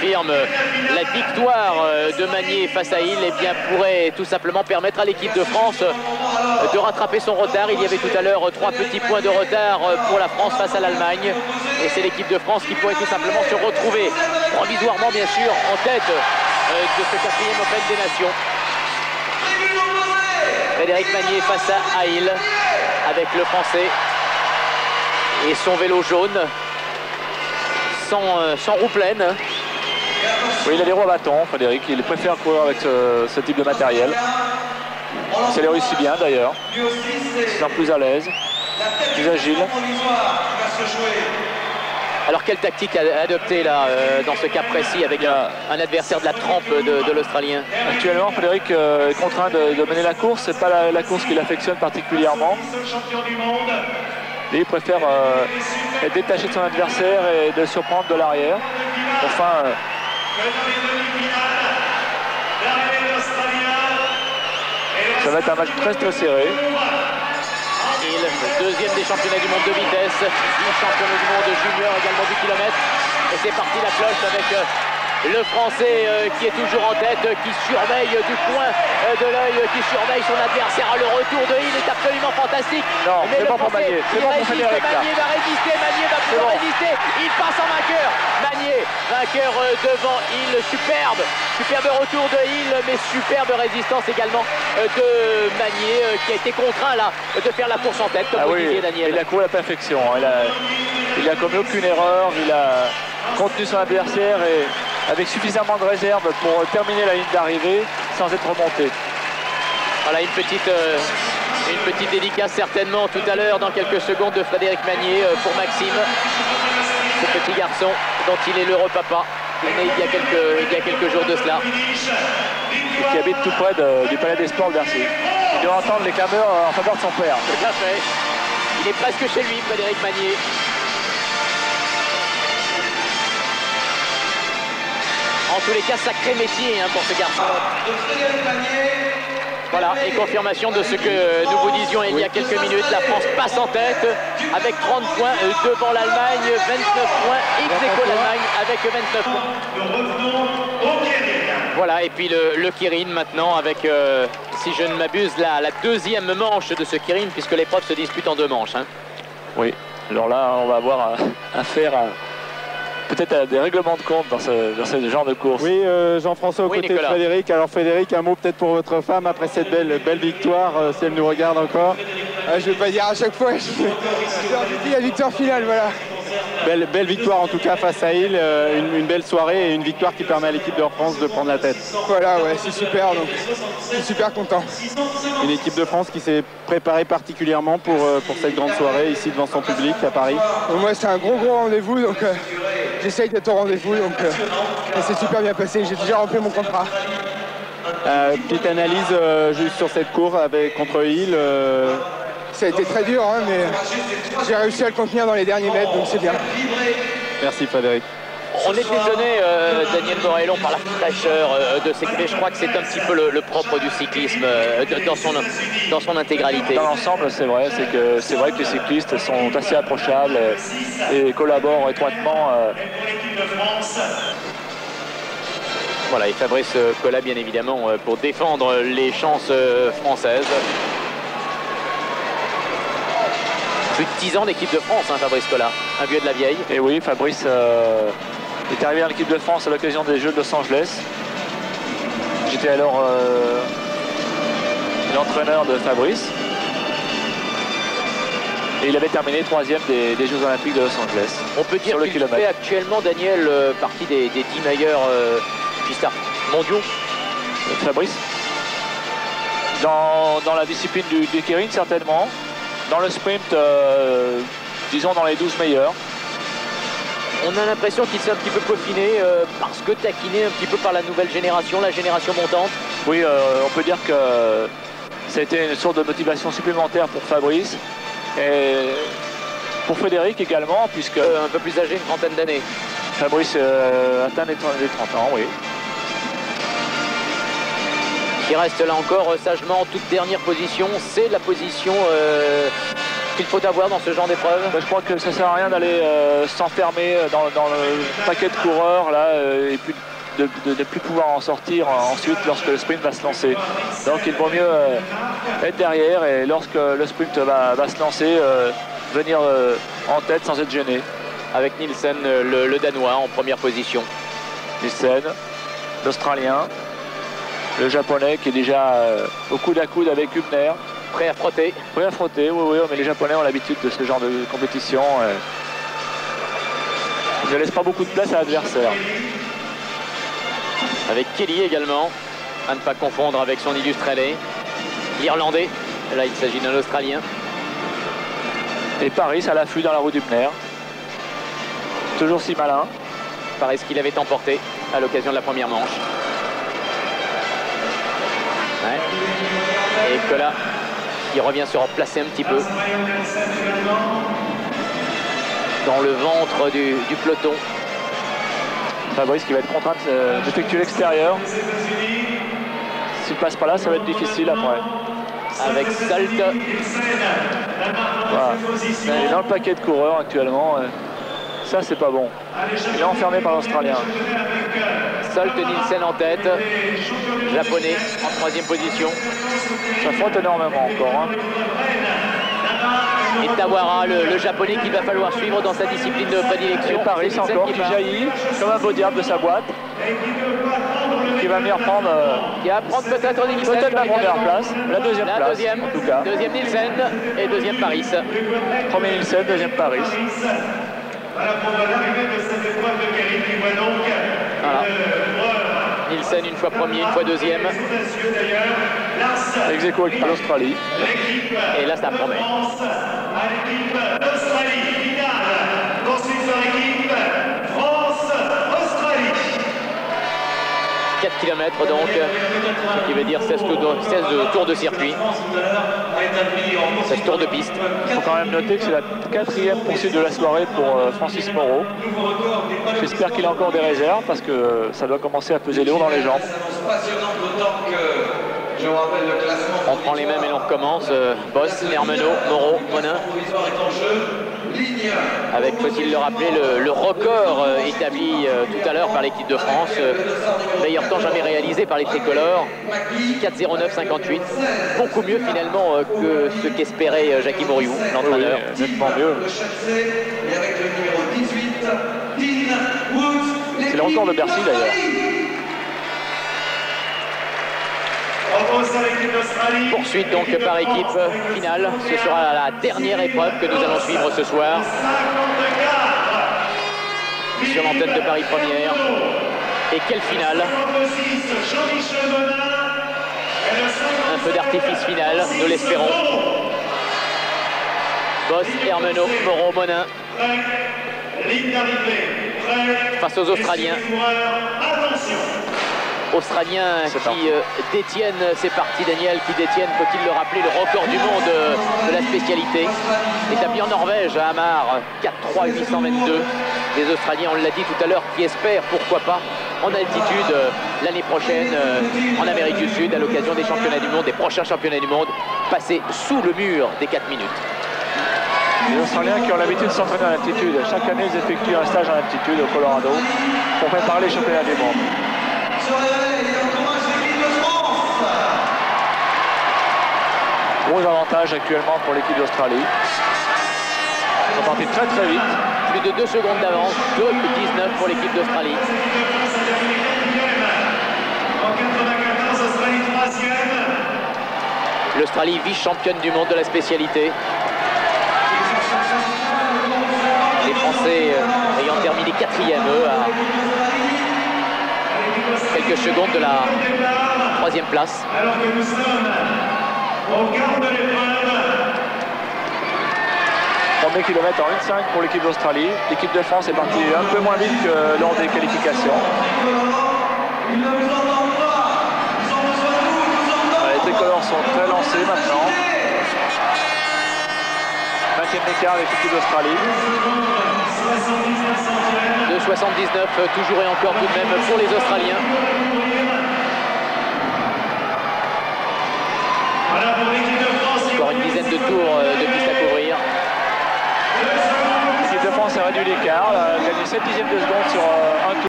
confirme la victoire de Magnier face à Hill, eh bien pourrait tout simplement permettre à l'équipe de France de rattraper son retard. Il y avait tout à l'heure 3 petits points de retard pour la France face à l'Allemagne. Et c'est l'équipe de France qui pourrait tout simplement se retrouver provisoirement, bien sûr, en tête de ce 4e Open des Nations. Frédéric Magnier face à Hill avec le Français et son vélo jaune sans roue pleine. Oui, il a les roues à bâton, Frédéric. Il préfère courir avec ce type de matériel. Ça les réussit bien d'ailleurs. Il se sent plus à l'aise, plus agile. Alors quelle tactique adopter là dans ce cas précis avec un adversaire de la trempe de l'Australien? Actuellement, Frédéric est contraint de mener la course. C'est pas la course qu'il affectionne particulièrement. Et il préfère être détaché de son adversaire et de surprendre de l'arrière. Enfin, ça va être un match très serré. Hill, deuxième des championnats du monde de vitesse, champion du monde junior également du kilomètre. Et c'est parti la cloche avec le Français qui est toujours en tête, qui surveille du coin de l'œil, qui surveille son adversaire. Le retour de Hill est absolument fantastique. Non, mais c'est bon pour Magnier. C'est bon pour Frédéric. Magnier va résister, Magnier va pouvoir résister. Il passe en vainqueur. Magnier, vainqueur devant Hill. Superbe retour de Hill, mais superbe résistance également de Magnier qui a été contraint là de faire la course en tête, comme vous disiez, Daniel. Il a couru à la perfection. Il a commis aucune erreur. Il a contenu son adversaire et avec suffisamment de réserve pour terminer la ligne d'arrivée sans être remonté. Voilà une petite dédicace certainement tout à l'heure dans quelques secondes de Frédéric Magnier pour Maxime, ce petit garçon dont il est l'heureux papa, né il y a quelques jours de cela. Et qui habite tout près du Palais des Sports de Bercy. Il doit entendre les clameurs en faveur de son père. Tout à fait. Il est presque chez lui, Frédéric Magnier. En tous les cas, sacré métier pour ce garçon. Voilà, et confirmation de ce que nous vous disions il y a quelques minutes. La France passe en tête avec 30 points devant l'Allemagne, 29 points, ex-aequo l'Allemagne avec 29 points. Voilà, et puis le Kirin maintenant avec, si je ne m'abuse, la deuxième manche de ce Kirin, puisque l'épreuve se dispute en 2 manches. Oui, alors là, on va avoir affaire à peut-être des règlements de compte dans ce genre de course. Oui, Jean-François, aux côtés de Frédéric. Alors Frédéric, un mot peut-être pour votre femme après cette belle victoire, si elle nous regarde encore. Je ne vais pas dire à chaque fois, je dis la victoire finale, voilà. Belle victoire en tout cas face à Hill, une belle soirée et une victoire qui permet à l'équipe de France de prendre la tête. Voilà, ouais, c'est super, donc je suis super content. Une équipe de France qui s'est préparée particulièrement pour cette grande soirée ici devant son public à Paris. Donc moi c'est un gros rendez-vous, donc j'essaye d'être au rendez-vous, donc c'est super bien passé, j'ai déjà rempli mon contrat. Petite analyse juste sur cette course contre Hill. Ça a été très dur, hein, mais j'ai réussi à le contenir dans les derniers mètres, donc c'est bien. Merci Frédéric. On est étonné, Daniel Morellon, par la fraîcheur de ces clés. Je crois que c'est un petit peu le propre du cyclisme dans son intégralité. Dans l'ensemble, c'est vrai que les cyclistes sont assez approchables et collaborent étroitement. Voilà, et Fabrice Colas, bien évidemment, pour défendre les chances françaises. Plus de 10 ans d'équipe de France, Fabrice Colas, un vieux de la vieille. Et oui, Fabrice est arrivé dans l'équipe de France à l'occasion des Jeux de Los Angeles. J'étais alors l'entraîneur de Fabrice. Et il avait terminé 3e des Jeux Olympiques de Los Angeles. On peut dire qu'il fait actuellement, Daniel, partie des 10 meilleurs pistes mondiaux. Fabrice, dans la discipline du Kirin, certainement. Dans le sprint, disons dans les 12 meilleurs. On a l'impression qu'il s'est un petit peu peaufiné parce que taquiné un petit peu par la nouvelle génération, la génération montante. Oui, on peut dire que ça a été une source de motivation supplémentaire pour Fabrice et pour Frédéric également, puisque un peu plus âgé, une trentaine d'années. Fabrice atteint les 30 ans, oui. Qui reste là encore sagement en toute dernière position, c'est la position qu'il faut avoir dans ce genre d'épreuve? Je crois que ça ne sert à rien d'aller s'enfermer dans le paquet de coureurs là, et puis de ne plus pouvoir en sortir ensuite lorsque le sprint va se lancer. Donc il vaut mieux être derrière et lorsque le sprint va se lancer, venir en tête sans être gêné. Avec Nielsen, le Danois, en première position. Nielsen, l'Australien, le Japonais qui est déjà au coude à coude avec Hübner. Prêt à frotter. Prêt à frotter, oui, mais les Japonais ont l'habitude de ce genre de compétition. Ils ne laissent pas beaucoup de place à l'adversaire. Avec Kelly également, à ne pas confondre avec son illustre ailé, l'Irlandais. Là, il s'agit d'un Australien. Et Paris à l'affût dans la roue d'Hübner. Toujours si malin. Paris qu'il avait emporté à l'occasion de la première manche. Ouais. Et que là, il revient se replacer un petit peu dans le ventre du peloton. Fabrice qui va être contraint d'effectuer l'extérieur. S'il passe pas là, ça va être difficile après. Avec Salt. Voilà. Il est dans le paquet de coureurs actuellement. Ça, c'est pas bon. Il est enfermé par l'Australien. Salt, Nielsen en tête. Japonais en troisième position. Ça frotte énormément encore. Hein. Et Tawara, le Japonais qu'il va falloir suivre dans sa discipline de prédilection. Et Paris encore qui jaillit comme un beau diable de sa boîte. Qui va venir prendre... qui va prendre peut-être Nielsen. Peut-être la première place, la deuxième place en tout cas. Deuxième Nielsen et deuxième Paris. Premier Nielsen, deuxième Paris. Voilà pour l'arrivée de cette épreuve de Guéry qui voit donc Nielsen une fois premier, une fois deuxième. Ex aequo avec l'Australie. Et là ça promet. À l'équipe d'Australie, finale. Poursuite sur l'équipe France-Australie. 4 km donc, ce qui veut dire 16 tours de circuit. 16 tours de piste. Il faut quand même noter que c'est la 4e poursuite de la soirée pour Francis Moreau. J'espère qu'il a encore des réserves parce que ça doit commencer à peser lourd dans les jambes. On prend les mêmes et on recommence. Boss, Hermenot, Moreau, Monin. Avec, faut-il le rappeler, le record établi tout à l'heure par l'équipe de France. Meilleur temps jamais réalisé par les tricolores. 4:09,58. Beaucoup mieux finalement que ce qu'espérait Jackie Mouriou, l'entraîneur. Oui, nettement mieux. C'est le record de Bercy d'ailleurs. Poursuite donc par équipe finale. Ce sera la dernière épreuve que nous allons suivre ce soir. Sur l'antenne de Paris Première. Et quelle finale! Un peu d'artifice final, nous l'espérons. Boss, Hermenot, Moreau, Monin. Face aux Australiens. Australiens qui détiennent, c'est parti Daniel, qui détiennent, faut-il le rappeler, le record du monde de la spécialité. Établi en Norvège, à Hamar, 4:03,822. Les Australiens, on l'a dit tout à l'heure, qui espèrent, pourquoi pas, en altitude l'année prochaine en Amérique du Sud, à l'occasion des championnats du monde, des prochains championnats du monde, passer sous le mur des 4 minutes. Les Australiens qui ont l'habitude de s'entraîner en altitude. Chaque année, ils effectuent un stage en altitude au Colorado pour préparer les championnats du monde. Gros avantage actuellement pour l'équipe d'Australie. Ils sont partis très très vite. Plus de 2 secondes d'avance, 2:19 pour l'équipe d'Australie. L'Australie vice-championne du monde de la spécialité. Les Français ayant terminé 4e, eux, à quelques secondes de la 3e place. Alors que nous sommes au quart de l'épreuve. Premier kilomètre en 1,5 pour l'équipe d'Australie. L'équipe de France est partie un peu moins vite que lors des qualifications. Les tricolores sont très lancés maintenant. 20e écart avec l'équipe d'Australie. 2,79 toujours et encore tout de même pour les Australiens. Voilà pour l'équipe de France. Encore une dizaine de tours de piste à couvrir. L'équipe de France a réduit l'écart, a gagné 7 dixièmes de seconde sur un tour.